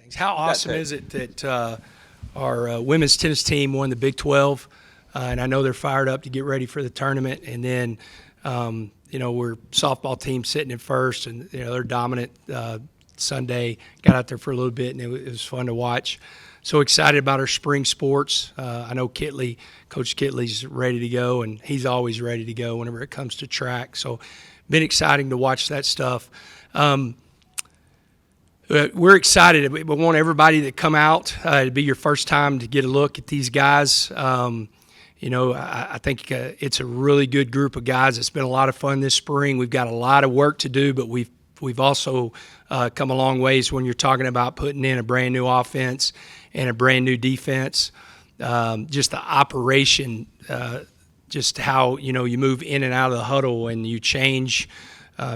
things. How awesome is it that our women's tennis team won the Big 12, and I know they're fired up to get ready for the tournament. And then, we're softball team sitting in first, and they're dominant. Sunday, got out there for a little bit, and it was fun to watch. So excited about our spring sports. I know Coach Kitley's ready to go, and he's always ready to go whenever it comes to track. So been exciting to watch that stuff. We're excited. We want everybody to come out. It'd be your first time to get a look at these guys. I think it's a really good group of guys. It's been a lot of fun this spring. We've got a lot of work to do, but we've also come a long ways when you're talking about putting in a brand new offense and a brand new defense. Just the operation, just how you move in and out of the huddle and you change.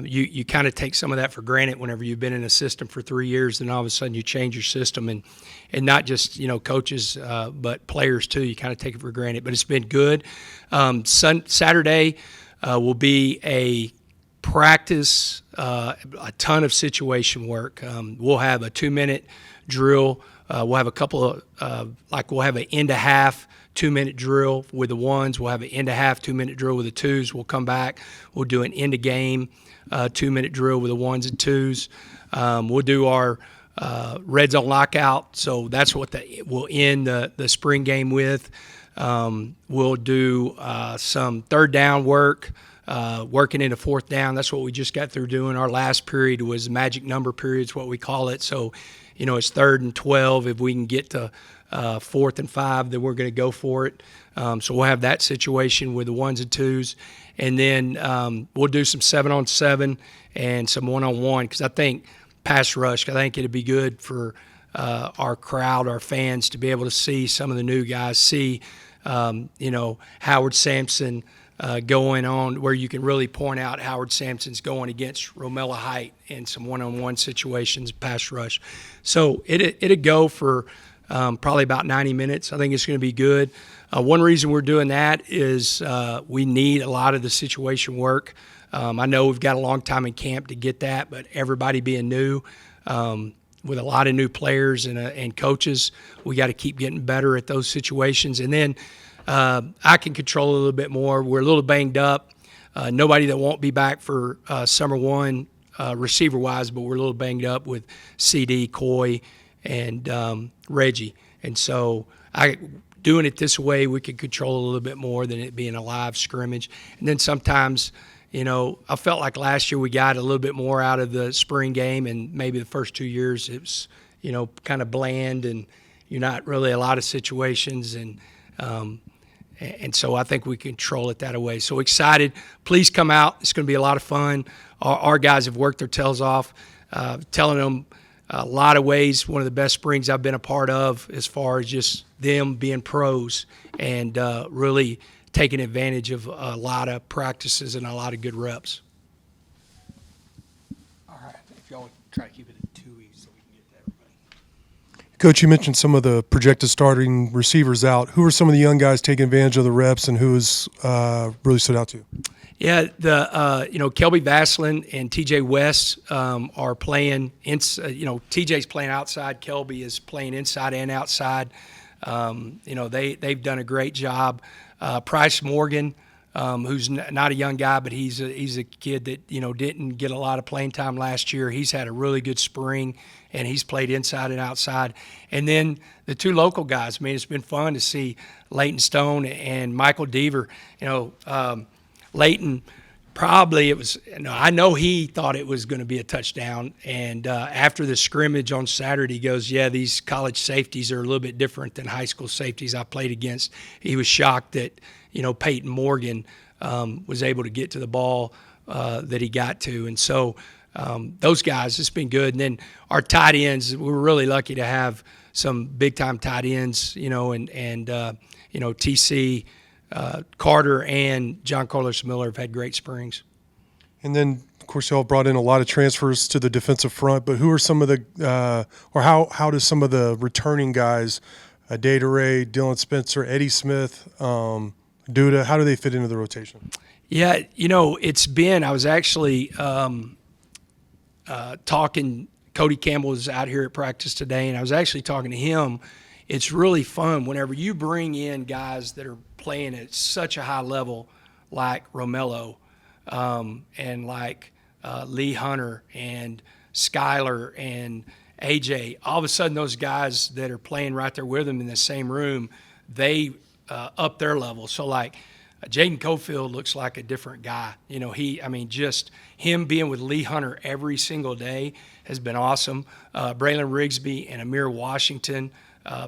You kind of take some of that for granted whenever you've been in a system for 3 years, and all of a sudden you change your system, and not just coaches but players too. You kind of take it for granted, but it's been good. Saturday will be a practice, a ton of situation work. We'll have a 2-minute drill. We'll have a couple of we'll have an end to half 2-minute drill with the ones. We'll have an end to half 2-minute drill with the twos. We'll come back. We'll do an end of game 2-minute drill with the ones and twos. We'll do our red zone lockout. So that's what we'll end the spring game with. We'll do some third down work. Working into fourth down. That's what we just got through doing. Our last period was magic number periods, what we call it. So, it's 3rd and 12. If we can get to 4th and 5, then we're going to go for it. So we'll have that situation with the ones and twos. And then we'll do some 7-on-7 and some 1-on-1, because I think pass rush, I think it'd be good for our crowd, our fans, to be able to see some of the new guys, see, Howard Sampson, going on where you can really point out Howard Sampson's going against Romella Height in some 1-on-1 situations, pass rush. So it'd go for probably about 90 minutes. I think it's going to be good. One reason we're doing that is we need a lot of the situation work. I know we've got a long time in camp to get that, but everybody being new, with a lot of new players and coaches, we got to keep getting better at those situations. And then I can control a little bit more. We're a little banged up. Nobody that won't be back for summer one receiver-wise, but we're a little banged up with CD, Coy, and Reggie. And so doing it this way, we can control a little bit more than it being a live scrimmage. And then sometimes, I felt like last year we got a little bit more out of the spring game, and maybe the first 2 years it was, kind of bland, and you're not really a lot of situations, and so I think we control it that way. So excited. Please come out. It's going to be a lot of fun. Our guys have worked their tails off, telling them a lot of ways. One of the best springs I've been a part of, as far as just them being pros and really taking advantage of a lot of practices and a lot of good reps. All right. If y'all try to keep it at 2 weeks so we can get to everybody. Coach, you mentioned some of the projected starting receivers out. Who are some of the young guys taking advantage of the reps, and who's really stood out to you? Yeah, Kelby Vaslin and TJ West are playing. TJ's playing outside. Kelby is playing inside and outside. They've done a great job. Price Morgan, who's not a young guy, but he's a kid that didn't get a lot of playing time last year. He's had a really good spring, and he's played inside and outside. And then the two local guys. I mean, it's been fun to see Leighton Stone and Michael Deaver. Leighton, probably I know he thought it was going to be a touchdown. And after the scrimmage on Saturday, he goes, yeah, these college safeties are a little bit different than high school safeties I played against. He was shocked that, Peyton Morgan was able to get to the ball that he got to. And so those guys, it's been good. And then our tight ends, we were really lucky to have some big-time tight ends, and TC, Carter and John Carlos Miller have had great springs. And then, of course, y'all brought in a lot of transfers to the defensive front, but who are some of the how does some of the returning guys, Data Ray, Dylan Spencer, Eddie Smith, Duda, how do they fit into the rotation? Yeah, it's been – I was actually talking Cody Campbell is out here at practice today, and I was actually talking to him. It's really fun whenever you bring in guys that are playing at such a high level like Romello and like Lee Hunter and Skyler and AJ. All of a sudden, those guys that are playing right there with them in the same room, they up their level. So, like, Jaden Cofield looks like a different guy. You know, just him being with Lee Hunter every single day has been awesome. Braylon Rigsby and Amir Washington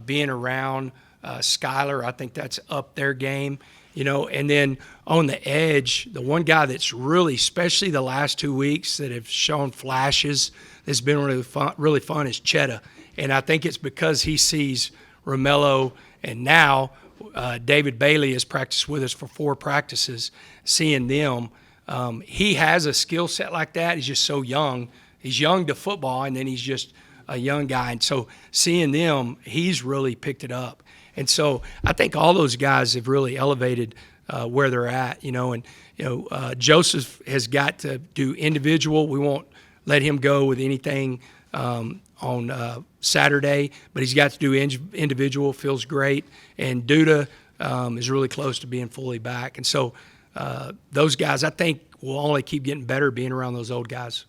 being around Skyler, I think that's up their game. You know, and then on the edge, the one guy that's really, especially the last 2 weeks, that have shown flashes that's been really fun is Chetta. And I think it's because he sees Romello, and now David Bailey has practiced with us for 4 practices, seeing them. He has a skill set like that. He's just so young. He's young to football, and then he's just a young guy. And so seeing them, he's really picked it up. And so I think all those guys have really elevated where they're at, you know. And, you know, Joseph has got to do individual. We won't let him go with anything on Saturday, but he's got to do individual, feels great. And Duda is really close to being fully back. And so those guys, I think, will only keep getting better being around those old guys.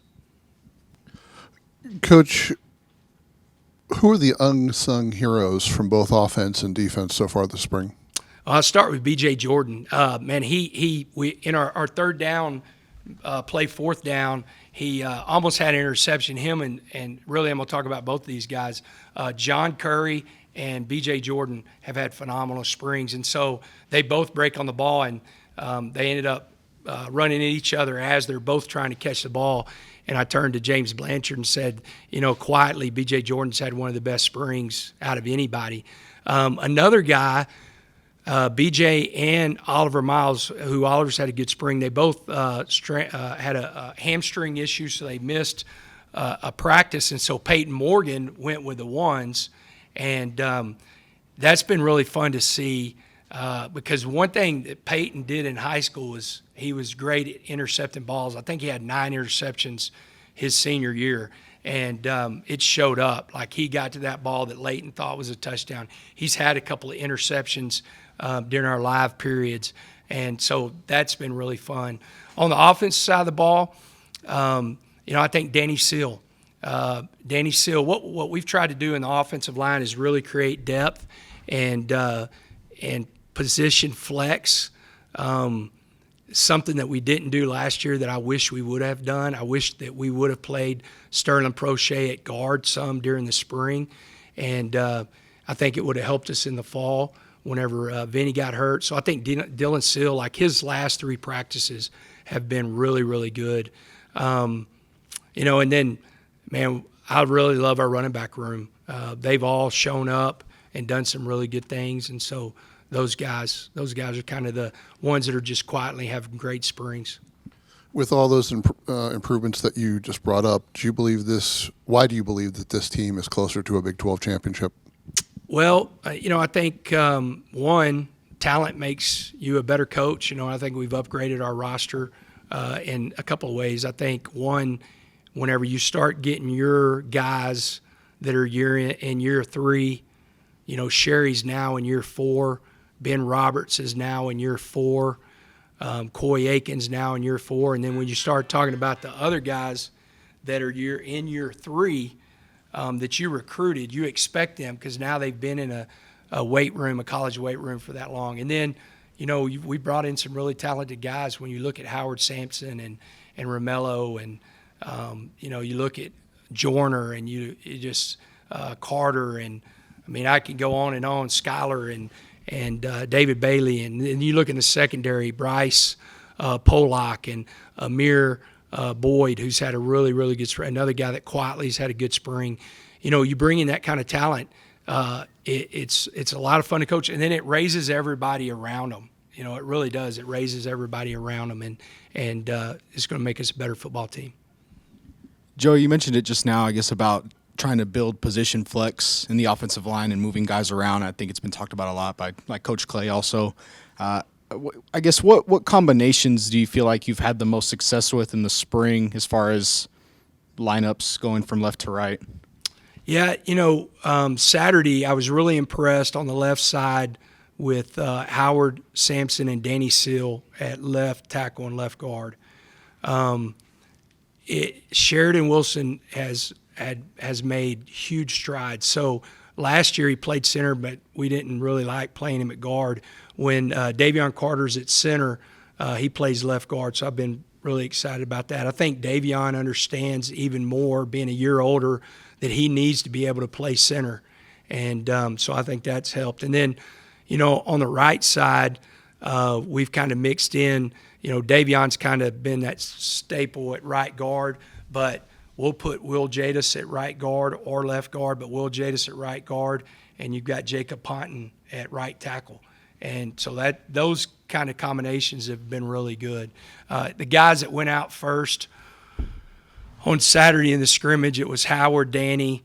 Coach, who are the unsung heroes from both offense and defense so far this spring? I'll start with B.J. Jordan. Man, we in our third down play, fourth down, he almost had an interception. Him and really I'm going to talk about both of these guys. John Curry and B.J. Jordan have had phenomenal springs, and so they both break on the ball, and they ended up running at each other as they're both trying to catch the ball. And I turned to James Blanchard and said, you know, quietly, B.J. Jordan's had one of the best springs out of anybody. Another guy, B.J. and Oliver Miles, who Oliver's had a good spring, they both had a hamstring issue, so they missed a practice. And so Peyton Morgan went with the ones. And that's been really fun to see because one thing that Peyton did in high school was he was great at intercepting balls. I think he had 9 interceptions his senior year, and it showed up. Like, he got to that ball that Leighton thought was a touchdown. He's had a couple of interceptions during our live periods, and so that's been really fun. On the offensive side of the ball, you know, I think Danny Seal. What we've tried to do in the offensive line is really create depth and position flex. Something that we didn't do last year that I wish we would have done. I wish that we would have played Sterling Prochet at guard some during the spring, and I think it would have helped us in the fall whenever Vinny got hurt. So I think Dylan Seal, like his last 3 practices, have been really, really good. You know, and then, man, I really love our running back room. They've all shown up and done some really good things, and so those guys are kind of the ones that are just quietly having great springs. With all those improvements that you just brought up, why do you believe that this team is closer to a Big 12 championship? Well, you know, I think, one, talent makes you a better coach. You know, I think we've upgraded our roster in a couple of ways. I think, one, whenever you start getting your guys that are in year 3, you know, Sherry's now in year 4, Ben Roberts is now in year 4, Coy Aiken's now in year 4, and then when you start talking about the other guys that are in year 3 that you recruited, you expect them because now they've been in a weight room, a college weight room for that long. And then, you know, we brought in some really talented guys. When you look at Howard Sampson and Romello, and you know, you look at Joyner and you just Carter, and I mean, I can go on, Skyler and David Bailey, and then you look in the secondary, Bryce Pollock and Amir Boyd, who's had a really, really good spring. Another guy that quietly has had a good spring. You know, you bring in that kind of talent, it's a lot of fun to coach, and then it raises everybody around them. You know, it really does. It raises everybody around them, and it's going to make us a better football team. Joe, you mentioned it just now, I guess, about trying to build position flex in the offensive line and moving guys around. I think it's been talked about a lot by Coach Clay also. I guess what combinations do you feel like you've had the most success with in the spring as far as lineups going from left to right? Yeah, Saturday I was really impressed on the left side with Howard Sampson and Danny Seal at left tackle and left guard. Sheridan Wilson has made huge strides. So last year he played center, but we didn't really like playing him at guard. When Davion Carter's at center, he plays left guard. So I've been really excited about that. I think Davion understands even more, being a year older, that he needs to be able to play center. And so I think that's helped. And then, on the right side, we've kind of mixed in, Davion's kind of been that staple at right guard, but we'll put Will Jadis at right guard or left guard, but Will Jadis at right guard, and you've got Jacob Ponton at right tackle. And so those kind of combinations have been really good. The guys that went out first on Saturday in the scrimmage, it was Howard, Danny,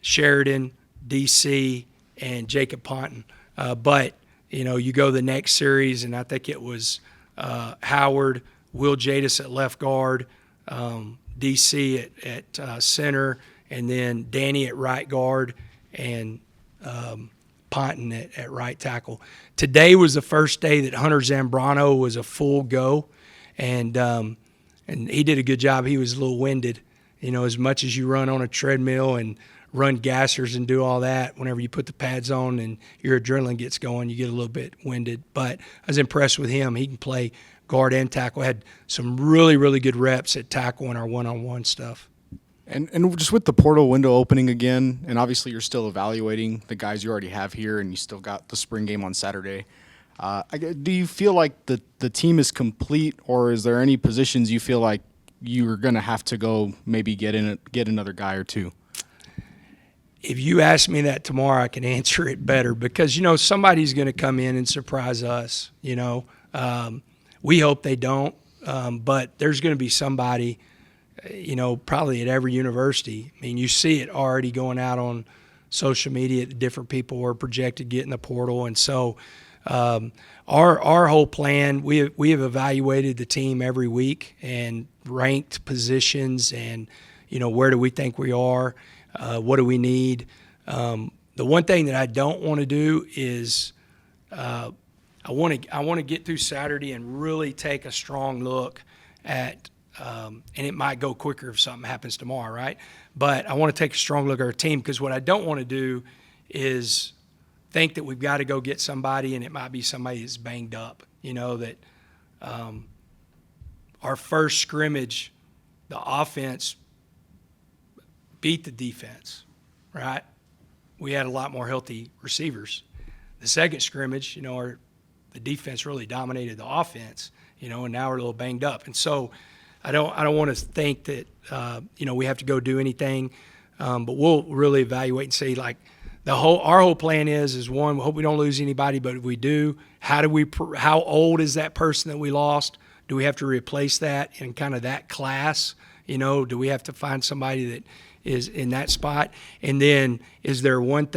Sheridan, DC, and Jacob Ponton. But you go the next series, and I think it was Howard, Will Jadis at left guard, DC at center, and then Danny at right guard, and Ponton at right tackle. Today was the first day that Hunter Zambrano was a full go, and he did a good job. He was a little winded. As much as you run on a treadmill and run gassers and do all that, whenever you put the pads on and your adrenaline gets going, you get a little bit winded. But I was impressed with him. He can play guard and tackle. Had some really, really good reps at tackle in our one-on-one stuff. And just with the portal window opening again, and obviously you're still evaluating the guys you already have here, and you still got the spring game on Saturday. Do you feel like the team is complete, or is there any positions you feel like you're going to have to go maybe get another guy or two? If you ask me that tomorrow, I can answer it better, because somebody's going to come in and surprise us. We hope they don't, but there's going to be somebody. Probably at every university. I mean, you see it already going out on social media. Different people are projected getting the portal, and so our whole plan. We have evaluated the team every week and ranked positions, and where do we think we are, what do we need. The one thing that I don't want to do is I want to get through Saturday and really take a strong look at. And it might go quicker if something happens tomorrow, right? But I want to take a strong look at our team, because what I don't want to do is think that we've got to go get somebody and it might be somebody that's banged up. That our first scrimmage, the offense beat the defense, right? We had a lot more healthy receivers. The second scrimmage, the defense really dominated the offense, and now we're a little banged up. And so I don't want to think that we have to go do anything, but we'll really evaluate and see, like, our whole plan is one, we hope we don't lose anybody, but if we do, how old is that person that we lost? Do we have to replace that in kind of that class? Do we have to find somebody that is in that spot? And then is there one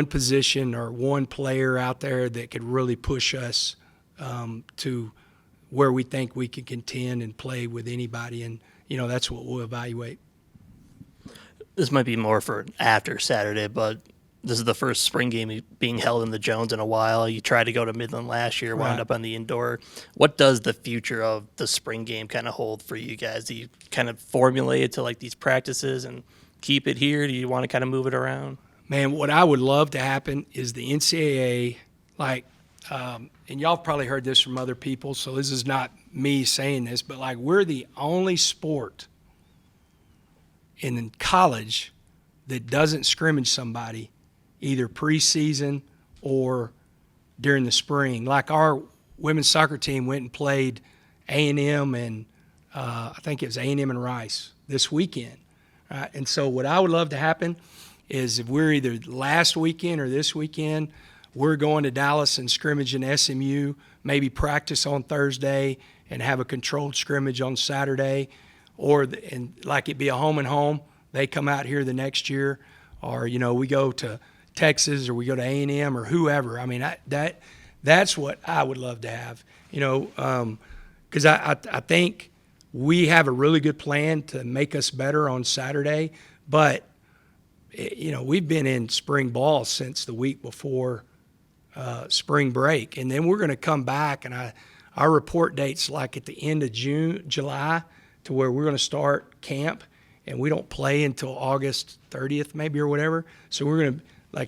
position or one player out there that could really push us to where we think we can contend and play with anybody, and that's what we'll evaluate. This might be more for after Saturday, but this is the first spring game being held in the Jones in a while. You tried to go to Midland last year, wound up on the indoor. What does the future of the spring game kind of hold for you guys? Do you kind of formulate it to like these practices and keep it here? Do you want to kind of move it around? Man, what I would love to happen is the NCAA, and y'all have probably heard this from other people, so this is not me saying this, but we're the only sport in college that doesn't scrimmage somebody either preseason or during the spring. Like our women's soccer team went and played A&M and I think it was A&M and Rice this weekend. And so what I would love to happen is if we're either last weekend or this weekend, we're going to Dallas and scrimmage in SMU, maybe practice on Thursday and have a controlled scrimmage on Saturday, and it be a home and home. They come out here the next year, or we go to Texas or we go to A&M or whoever. I mean, that's what I would love to have, because I think we have a really good plan to make us better on Saturday, but we've been in spring ball since the week before spring break, and then we're going to come back, and our report date's like at the end of July, to where we're going to start camp, and we don't play until August 30th maybe or whatever. So we're going to,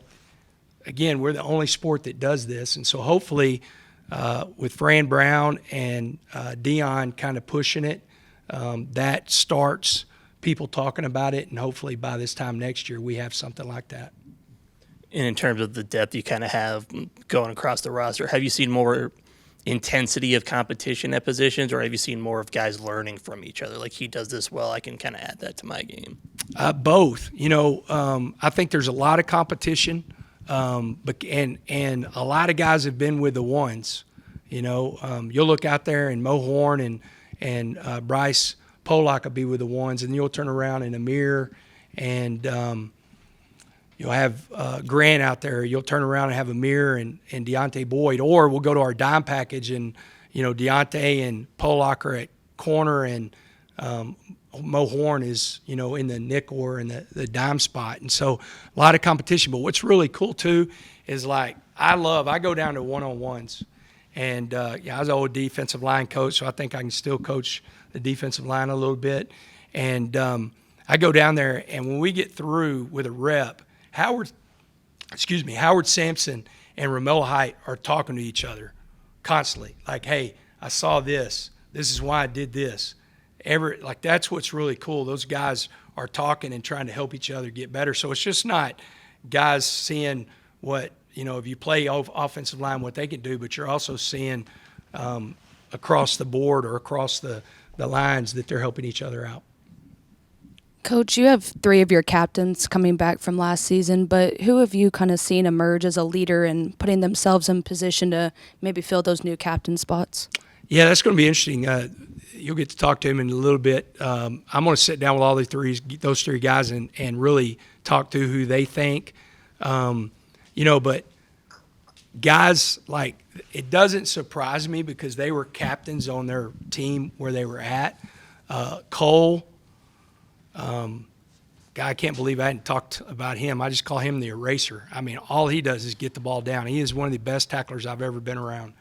again, we're the only sport that does this, and so hopefully with Fran Brown and Dion kind of pushing it, that starts people talking about it, and hopefully by this time next year we have something like that. And in terms of the depth you kind of have going across the roster, have you seen more intensity of competition at positions, or have you seen more of guys learning from each other? Like, he does this well, I can kind of add that to my game. Both. I think there's a lot of competition, but and a lot of guys have been with the ones. You'll look out there and Mo Horn and Bryce Pollock will be with the ones, and you'll turn around and Amir and you'll have Grant out there. You'll turn around and have Amir and Deontay Boyd, or we'll go to our dime package and Deontay and Pollock are at corner, and Mo Horn is in the nickel or in the dime spot, and so a lot of competition. But what's really cool too is I go down to one-on-ones, and I was an old defensive line coach, so I think I can still coach the defensive line a little bit, and I go down there, and when we get through with a rep, Howard Sampson and Romello Height are talking to each other constantly. Like, hey, I saw this. This is why I did this. That's what's really cool. Those guys are talking and trying to help each other get better. So it's just not guys seeing what, if you play offensive line, what they can do, but you're also seeing across the board or across the lines that they're helping each other out. Coach, you have 3 of your captains coming back from last season, but who have you kind of seen emerge as a leader and putting themselves in position to maybe fill those new captain spots? Yeah, that's going to be interesting. You'll get to talk to him in a little bit. I'm going to sit down with all those three guys and really talk to who they think. But guys, it doesn't surprise me because they were captains on their team where they were at. Cole, guy, I can't believe I hadn't talked about him. I just call him the eraser. I mean, all he does is get the ball down. He is one of the best tacklers I've ever been around.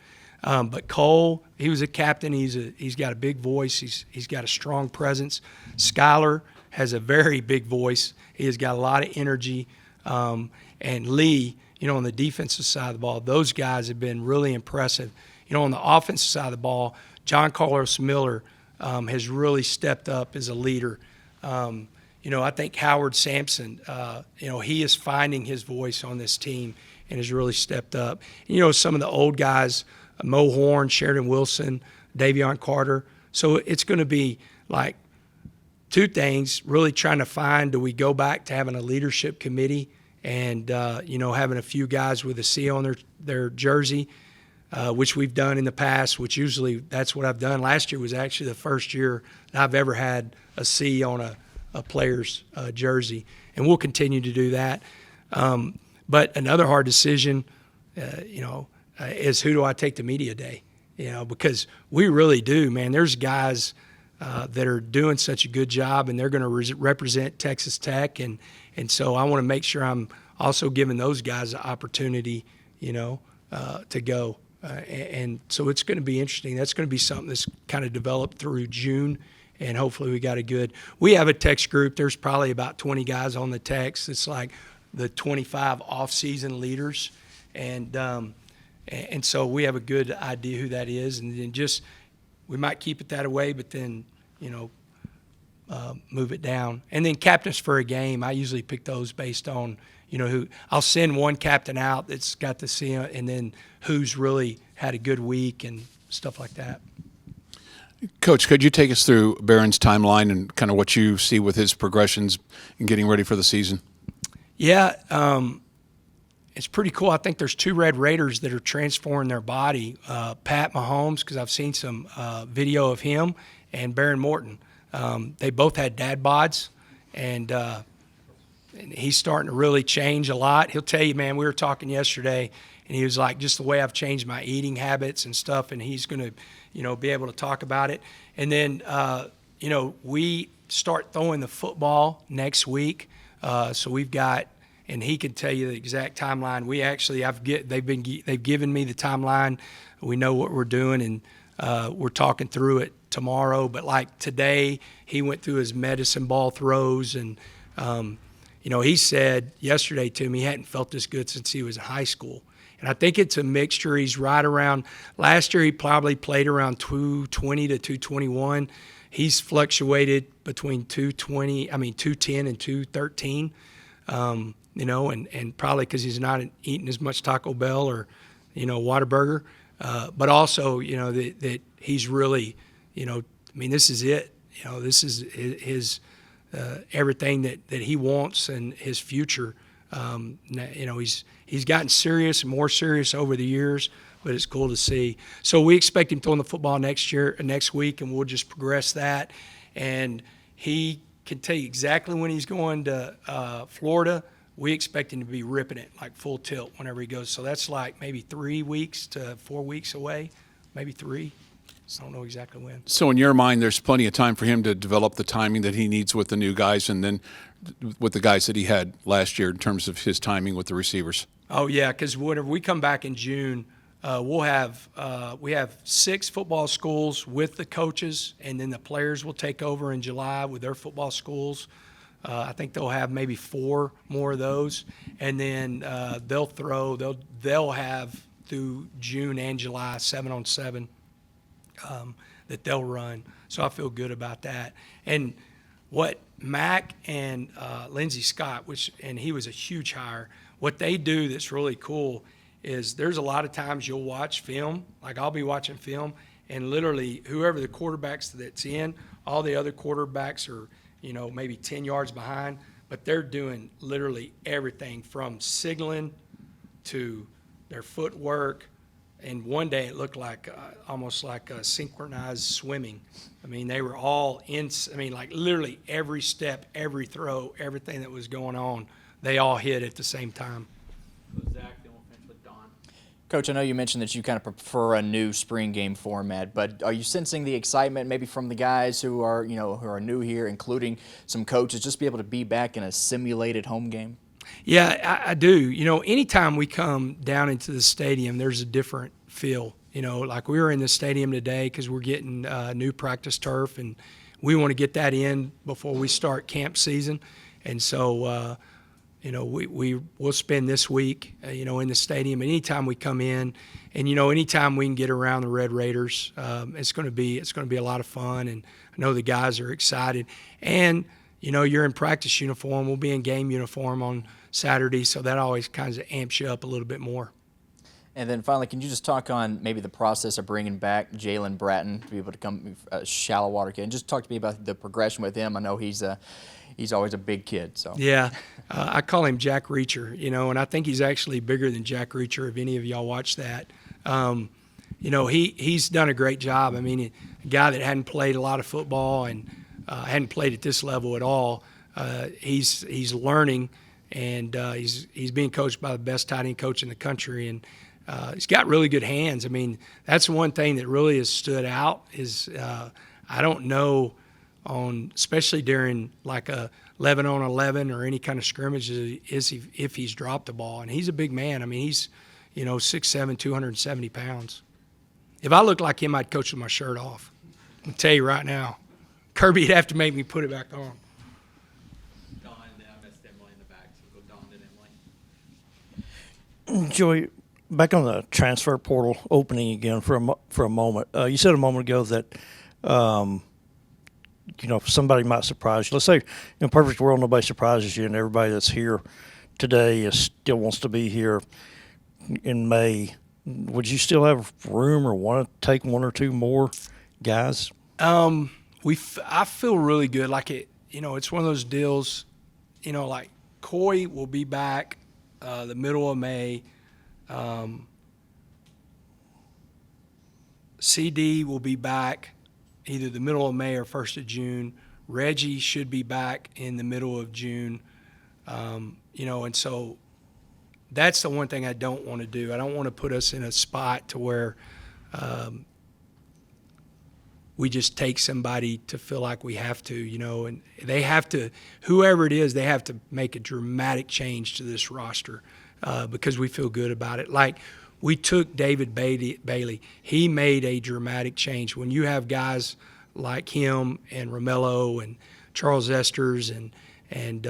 But Cole, he was a captain. He's got a big voice. He's got a strong presence. Skyler has a very big voice. He has got a lot of energy. And Lee, on the defensive side of the ball, those guys have been really impressive. On the offensive side of the ball, John Carlos Miller has really stepped up as a leader. I think Howard Sampson, he is finding his voice on this team and has really stepped up. Some of the old guys, Mo Horn, Sheridan Wilson, Davion Carter. So it's going to be like 2 things, really trying to find, do we go back to having a leadership committee and, having a few guys with a C on their jersey, which we've done in the past, which usually that's what I've done. Last year was actually the first year that I've ever had a C on a player's jersey, and we'll continue to do that. But another hard decision, is who do I take to media day? Because we really do, man. There's guys that are doing such a good job, and they're going to represent Texas Tech, and so I want to make sure I'm also giving those guys the opportunity, to go. And so it's going to be interesting. That's going to be something that's kind of developed through June, and hopefully we have a text group. There's probably about 20 guys on the text. It's like the 25 off-season leaders, and so we have a good idea who that is, and then we might keep it that way, but then move it down. And then captains for a game, I usually pick those based on who. I'll send one captain out that's got to see it, and then who's really had a good week and stuff like that. Coach, could you take us through Barron's timeline and kind of what you see with his progressions in getting ready for the season? Yeah, it's pretty cool. I think there's 2 Red Raiders that are transforming their body. Pat Mahomes, because I've seen some video of him, and Baron Morton. They both had dad bods, and he's starting to really change a lot. He'll tell you, man, we were talking yesterday, and he was like, just the way I've changed my eating habits and stuff, and he's going to, be able to talk about it. And then we start throwing the football next week. So we've got, and he can tell you the exact timeline. We actually, they've given me the timeline. We know what we're doing, and we're talking through it tomorrow. But like today, he went through his medicine ball throws, and he said yesterday to me he hadn't felt this good since he was in high school. And I think it's a mixture. He's right around, last year he probably played around 220 to 221. He's fluctuated between 210 and 213, and probably because he's not eating as much Taco Bell or, Whataburger. But also, that he's really, this is it. This is his everything that he wants and his future. He's gotten serious and more serious over the years, but it's cool to see. So we expect him throwing the football next week, and we'll just progress that. And he can tell you exactly when he's going to Florida. We expect him to be ripping it like full tilt whenever he goes. So that's like maybe 3 weeks to 4 weeks away, maybe 3. I don't know exactly when. So in your mind, there's plenty of time for him to develop the timing that he needs with the new guys and then with the guys that he had last year in terms of his timing with the receivers. Oh, yeah, because whenever we come back in June, we have 6 football schools with the coaches, and then the players will take over in July with their football schools. I think they'll have maybe 4 more of those, and then they'll have through June and July 7-on-7 that they'll run. So I feel good about that. And what Mac and Lindsey Scott, and he was a huge hire, what they do that's really cool is there's a lot of times you'll watch film, like I'll be watching film, and literally whoever the quarterbacks that's in, all the other quarterbacks are, maybe 10 yards behind, but they're doing literally everything from signaling to their footwork. And one day it looked like almost like synchronized swimming. They were all like literally every step, every throw, everything that was going on, they all hit at the same time. Zach, then we'll finish with Don. Coach, I know you mentioned that you kind of prefer a new spring game format, but are you sensing the excitement maybe from the guys who are new here, including some coaches, just be able to be back in a simulated home game? Yeah, I do. Anytime we come down into the stadium, there's a different feel. Like we were in the stadium today because we're getting new practice turf, and we want to get that in before we start camp season. And so, we'll spend this week, in the stadium. And anytime we come in, and anytime we can get around the Red Raiders, it's going to be a lot of fun. And I know the guys are excited. And you're in practice uniform. We'll be in game uniform on Saturday, so that always kind of amps you up a little bit more. And then finally, can you just talk on maybe the process of bringing back Jalen Bratton to be able to come shallow water kid? And just talk to me about the progression with him. I know he's always a big kid. So yeah, I call him Jack Reacher, and I think he's actually bigger than Jack Reacher. If any of y'all watch that, he's done a great job. A guy that hadn't played a lot of football and hadn't played at this level at all. He's learning, and he's being coached by the best tight end coach in the country, and he's got really good hands. That's one thing that really has stood out is I don't know especially during like a 11-on-11 or any kind of scrimmage if he's dropped the ball, and he's a big man. He's 6'7", 270 pounds. If I looked like him, I'd coach with my shirt off. I'll tell you right now. Kirby'd have to make me put it back on. Don, and then I missed Emily in the back, so we'll go Don and Emily. Joey, back on the transfer portal opening again for a moment. You said a moment ago that somebody might surprise you. Let's say in a perfect world nobody surprises you, and everybody that's here today still wants to be here in May. Would you still have room or want to take 1 or 2 more guys? I feel really good. Like it's one of those deals. Like Coy will be back the middle of May. CD will be back either the middle of May or 1st of June. Reggie should be back in the middle of June. And so that's the one thing I don't want to do. I don't want to put us in a spot to where we just take somebody to feel like we have to, and they have to, whoever it is, they have to make a dramatic change to this roster because we feel good about it. Like we took David Bailey. He made a dramatic change. When you have guys like him and Romello and Charles Esters and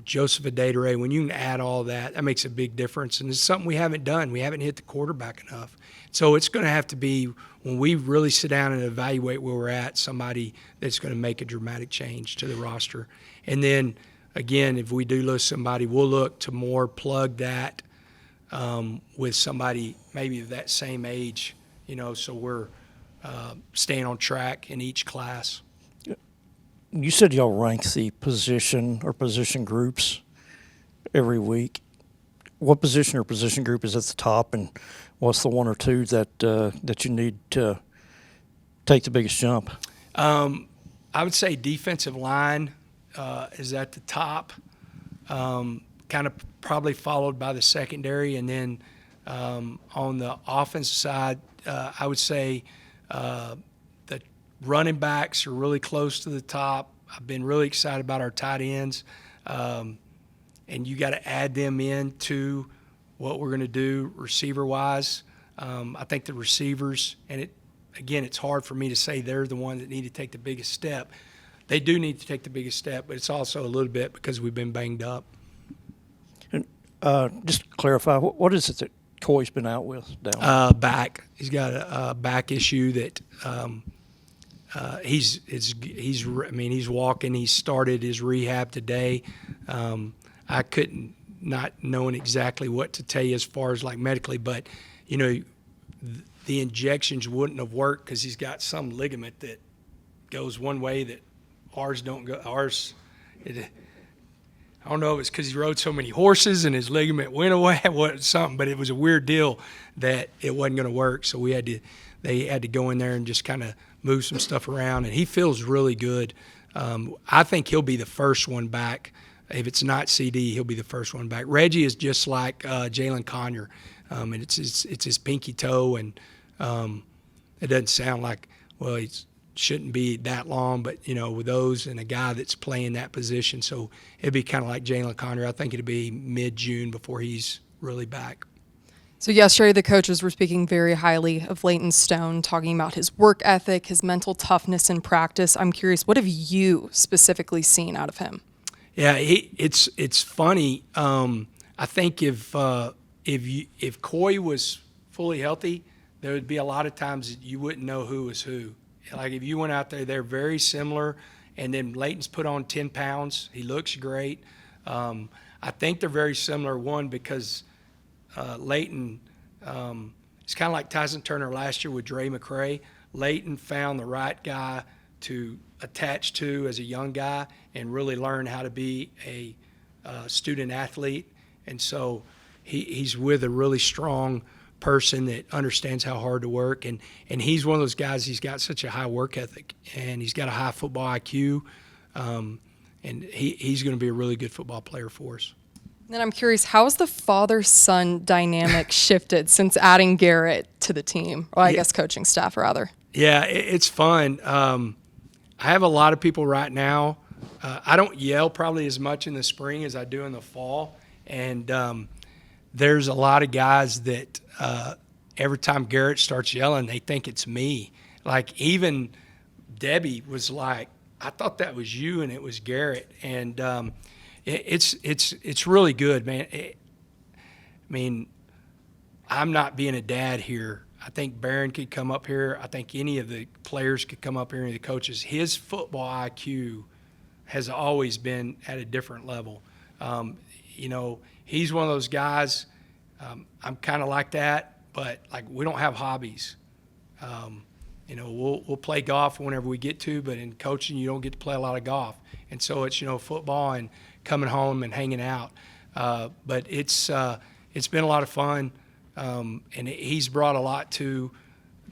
Joseph Adedire, when you can add all that makes a big difference. And it's something we haven't done. We haven't hit the quarterback enough. So it's going to have to be, when we really sit down and evaluate where we're at, somebody that's going to make a dramatic change to the roster. And then, again, if we do lose somebody, we'll look to more plug that with somebody maybe of that same age, so we're staying on track in each class. You said y'all rank the position or position groups every week. What position or position group is at the top, and what's the one or two that you need to take the biggest jump? I would say defensive line is at the top, kind of probably followed by the secondary, and then on the offensive side, I would say the running backs are really close to the top. I've been really excited about our tight ends, and you got to add them into what we're going to do receiver-wise. I think the receivers, and it's hard for me to say they're the one that need to take the biggest step. They do need to take the biggest step, but it's also a little bit because we've been banged up. And just to clarify, what is it that Coy's been out with down? Back. He's got a back issue that he's walking. He started his rehab today. I couldn't, not knowing exactly what to tell you as far as like medically, but the injections wouldn't have worked because he's got some ligament that goes one way that ours don't go. I don't know if it's because he rode so many horses and his ligament went away, something, but it was a weird deal that it wasn't going to work. So they had to go in there and just kind of move some stuff around, and he feels really good. I think he'll be the first one back. If it's not CD, he'll be the first one back. Reggie is just like Jalen Conyer, and it's his pinky toe, and it doesn't sound like, well, he shouldn't be that long, but, with those and a guy that's playing that position, so it'd be kind of like Jalen Conyer. I think it'd be mid-June before he's really back. So yesterday the coaches were speaking very highly of Leighton Stone, talking about his work ethic, his mental toughness in practice. I'm curious, what have you specifically seen out of him? Yeah, it's funny. I think if Coy was fully healthy, there would be a lot of times that you wouldn't know who was who. Like if you went out there, they're very similar. And then Leighton's put on 10 pounds. He looks great. I think they're very similar. One, because Leighton, it's kind of like Tyson Turner last year with Dre McCray. Leighton found the right guy to attach to as a young guy and really learn how to be a student athlete. And so he's with a really strong person that understands how hard to work. And he's one of those guys, he's got such a high work ethic, and he's got a high football IQ. And he's going to be a really good football player for us. Then I'm curious, how has the father-son dynamic shifted since adding Garrett to the team? Or I guess coaching staff, rather. Yeah, it's fun. I have a lot of people right now. I don't yell probably as much in the spring as I do in the fall. And there's a lot of guys that every time Garrett starts yelling, they think it's me. Like even Debbie was like, I thought that was you, and it was Garrett. And it's really good, man. I'm not being a dad here. I think Barron could come up here. I think any of the players could come up here, and the coaches. His football IQ has always been at a different level. He's one of those guys. I'm kind of like that, but like we don't have hobbies. We'll play golf whenever we get to, but in coaching you don't get to play a lot of golf, and so it's football and coming home and hanging out. But it's been a lot of fun. And he's brought a lot to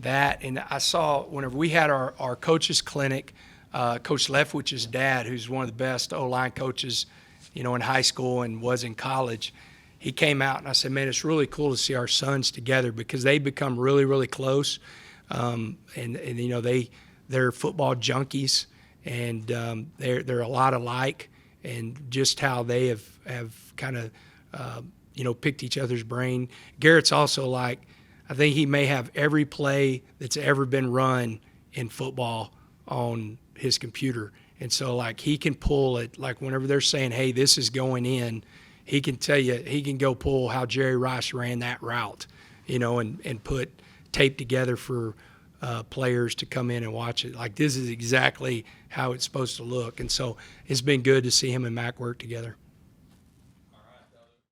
that. And I saw whenever we had our coaches clinic, Coach Leftwich's dad, who's one of the best O-line coaches, in high school and was in college, he came out and I said, man, it's really cool to see our sons together because they become really, really close. And they're football junkies, and they're a lot alike, and just how they have kind of picked each other's brain. Garrett's also like, I think he may have every play that's ever been run in football on his computer. And so, like, he can pull it, like, whenever they're saying, hey, this is going in, he can tell you, he can go pull how Jerry Rice ran that route, and put tape together for players to come in and watch it. Like, this is exactly how it's supposed to look. And so it's been good to see him and Mac work together.